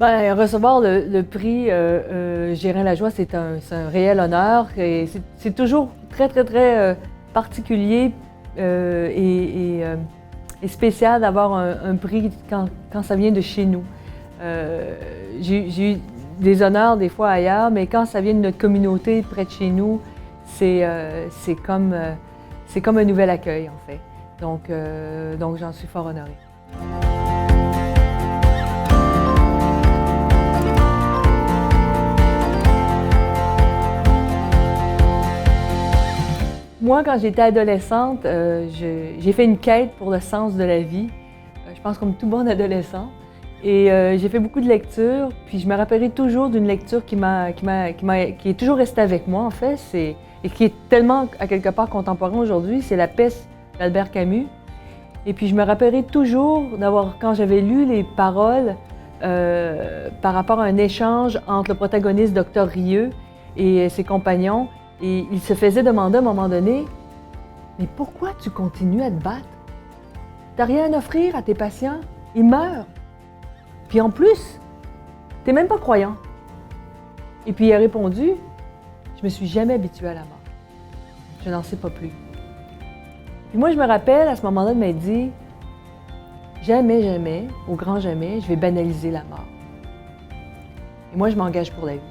Ben, recevoir le prix Gérin Lajoie, c'est un réel honneur et c'est toujours très, très, très particulier et spécial d'avoir un prix quand ça vient de chez nous. J'ai eu des honneurs des fois ailleurs, mais quand ça vient de notre communauté près de chez nous, c'est comme un nouvel accueil en fait. Donc j'en suis fort honorée. Moi, quand j'étais adolescente, j'ai fait une quête pour le sens de la vie. Je pense comme tout bon adolescent. Et j'ai fait beaucoup de lectures, puis je me rappellerai toujours d'une lecture qui est toujours restée avec moi, en fait, et qui est tellement, à quelque part, contemporain aujourd'hui, c'est La Peste d'Albert Camus. Et puis je me rappellerai toujours quand j'avais lu les paroles par rapport à un échange entre le protagoniste, Dr. Rieux, et ses compagnons, et il se faisait demander à un moment donné, « Mais pourquoi tu continues à te battre? T'as rien à offrir à tes patients, ils meurent. Puis en plus, t'es même pas croyant. » Et puis il a répondu, « Je me suis jamais habituée à la mort. Je n'en sais pas plus. » Puis moi, je me rappelle à ce moment-là de m'être dit, « Jamais, jamais, au grand jamais, je vais banaliser la mort. » Et moi, je m'engage pour la vie.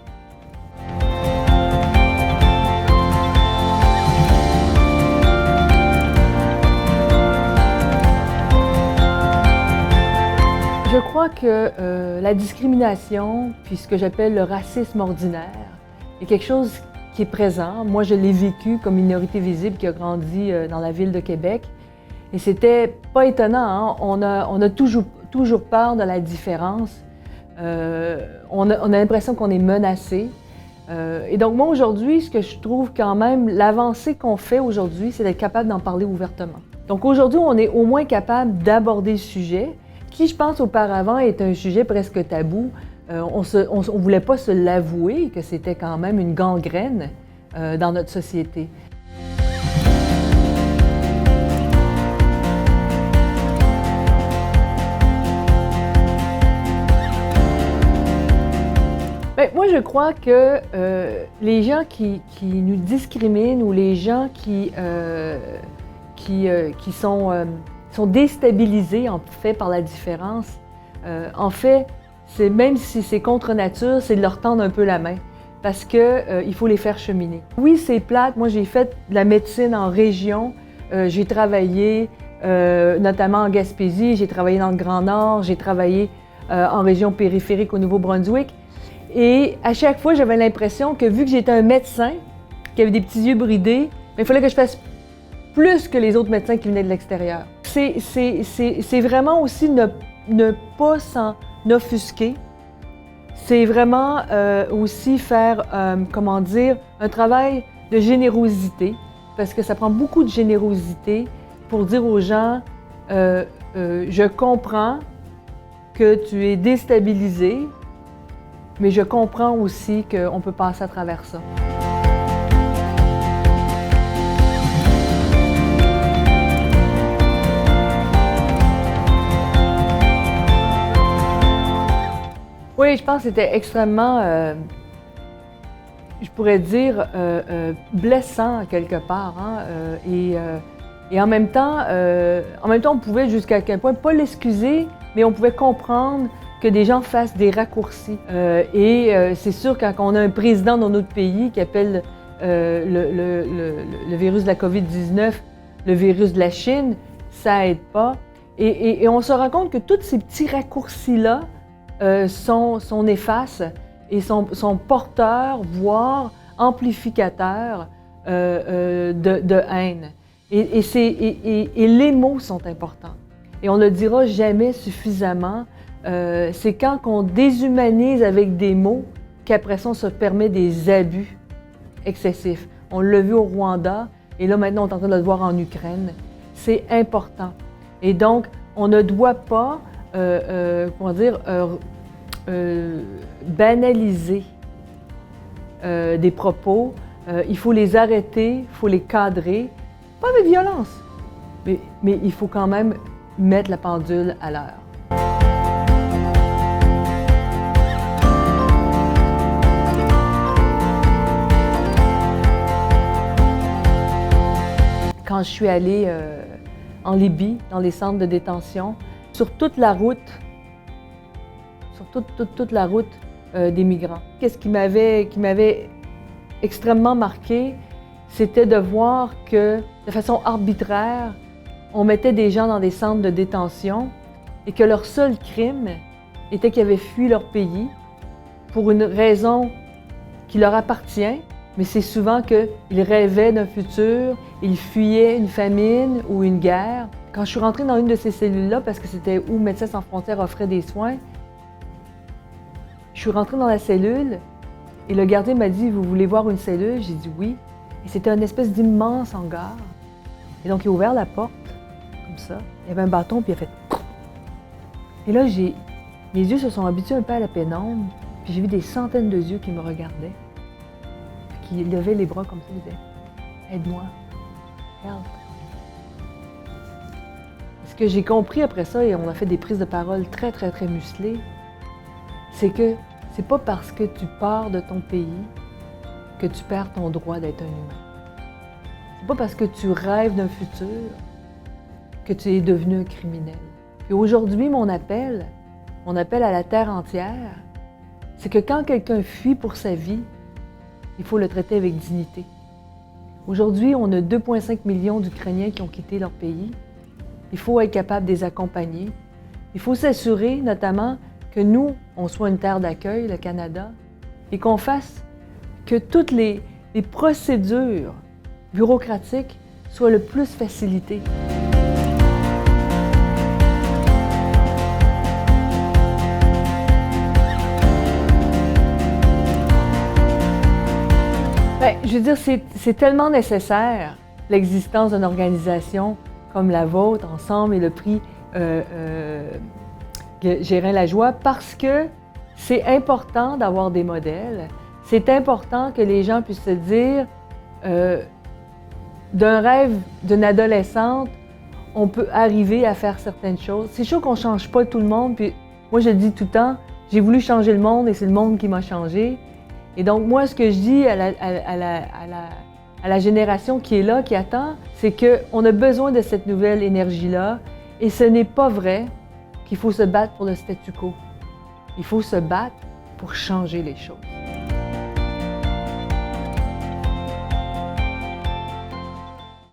Je crois que la discrimination, puis ce que j'appelle le racisme ordinaire, est quelque chose qui est présent. Moi, je l'ai vécu comme minorité visible qui a grandi dans la ville de Québec. Et c'était pas étonnant, hein? On a toujours peur de la différence. On a l'impression qu'on est menacé. Et donc moi, aujourd'hui, ce que je trouve quand même, l'avancée qu'on fait aujourd'hui, c'est d'être capable d'en parler ouvertement. Donc aujourd'hui, on est au moins capable d'aborder le sujet, qui, je pense, auparavant, est un sujet presque tabou. On ne voulait pas se l'avouer que c'était quand même une gangrène dans notre société. Bien, moi, je crois que les gens qui nous discriminent ou les gens qui sont déstabilisés en fait par la différence. En fait, même si c'est contre nature, c'est de leur tendre un peu la main parce qu'il faut les faire cheminer. Oui, c'est plate. Moi, j'ai fait de la médecine en région. J'ai travaillé notamment en Gaspésie, j'ai travaillé dans le Grand Nord, j'ai travaillé en région périphérique au Nouveau-Brunswick. Et à chaque fois, j'avais l'impression que vu que j'étais un médecin, qui avait des petits yeux bridés, il fallait que je fasse plus que les autres médecins qui venaient de l'extérieur. C'est vraiment aussi ne pas s'en offusquer. C'est vraiment aussi faire, comment dire, un travail de générosité, parce que ça prend beaucoup de générosité pour dire aux gens je comprends que tu es déstabilisé, mais je comprends aussi qu'on peut passer à travers ça. Oui, je pense que c'était extrêmement, je pourrais dire, blessant quelque part. Hein? Et en même temps, on pouvait jusqu'à quel point, pas l'excuser, mais on pouvait comprendre que des gens fassent des raccourcis. C'est sûr, quand on a un président dans notre pays qui appelle le virus de la COVID-19 le virus de la Chine, ça aide pas. Et on se rend compte que tous ces petits raccourcis-là sont néfastes et sont porteurs, voire amplificateurs de haine. Et les mots sont importants. Et on ne le dira jamais suffisamment. C'est quand on déshumanise avec des mots qu'après ça, on se permet des abus excessifs. On l'a vu au Rwanda et là maintenant, on est en train de le voir en Ukraine. C'est important. Et donc, on ne doit pas banaliser des propos. Il faut les arrêter, il faut les cadrer, pas avec violence, mais il faut quand même mettre la pendule à l'heure. quand je suis allée en Libye, dans les centres de détention, sur toute la route, sur toute la route des migrants. Qu'est-ce qui m'avait extrêmement marqué, c'était de voir que, de façon arbitraire, on mettait des gens dans des centres de détention et que leur seul crime était qu'ils avaient fui leur pays pour une raison qui leur appartient, mais c'est souvent qu'ils rêvaient d'un futur, ils fuyaient une famine ou une guerre. Quand je suis rentrée dans une de ces cellules-là, parce que c'était où Médecins sans frontières offrait des soins, je suis rentrée dans la cellule et le gardien m'a dit « Vous voulez voir une cellule? » J'ai dit « Oui ». Et c'était une espèce d'immense hangar. Et donc, il a ouvert la porte, comme ça. Il y avait un bâton, puis il a fait « Et là, mes yeux se sont habitués un peu à la pénombre, puis j'ai vu des centaines de yeux qui me regardaient, puis qui levaient les bras comme ça, ils disaient « Aide-moi, help ». Ce que j'ai compris après ça, et on a fait des prises de parole très, très, très musclées, c'est que c'est pas parce que tu pars de ton pays que tu perds ton droit d'être un humain. C'est pas parce que tu rêves d'un futur que tu es devenu un criminel. Et aujourd'hui, mon appel à la terre entière, c'est que quand quelqu'un fuit pour sa vie, il faut le traiter avec dignité. Aujourd'hui, on a 2,5 millions d'Ukrainiens qui ont quitté leur pays. Il faut être capable de les accompagner. Il faut s'assurer, notamment, que nous, on soit une terre d'accueil, le Canada, et qu'on fasse que toutes les procédures bureaucratiques soient le plus facilitées. Bien, je veux dire, c'est tellement nécessaire, l'existence d'une organisation comme la vôtre, Ensemble et le prix Gérin-Lajoie, parce que c'est important d'avoir des modèles. C'est important que les gens puissent se dire d'un rêve d'une adolescente, on peut arriver à faire certaines choses. C'est sûr qu'on ne change pas tout le monde, puis moi je le dis tout le temps, j'ai voulu changer le monde et c'est le monde qui m'a changé. Et donc moi, ce que je dis à la génération qui est là, qui attend, c'est qu'on a besoin de cette nouvelle énergie-là et ce n'est pas vrai qu'il faut se battre pour le statu quo. Il faut se battre pour changer les choses.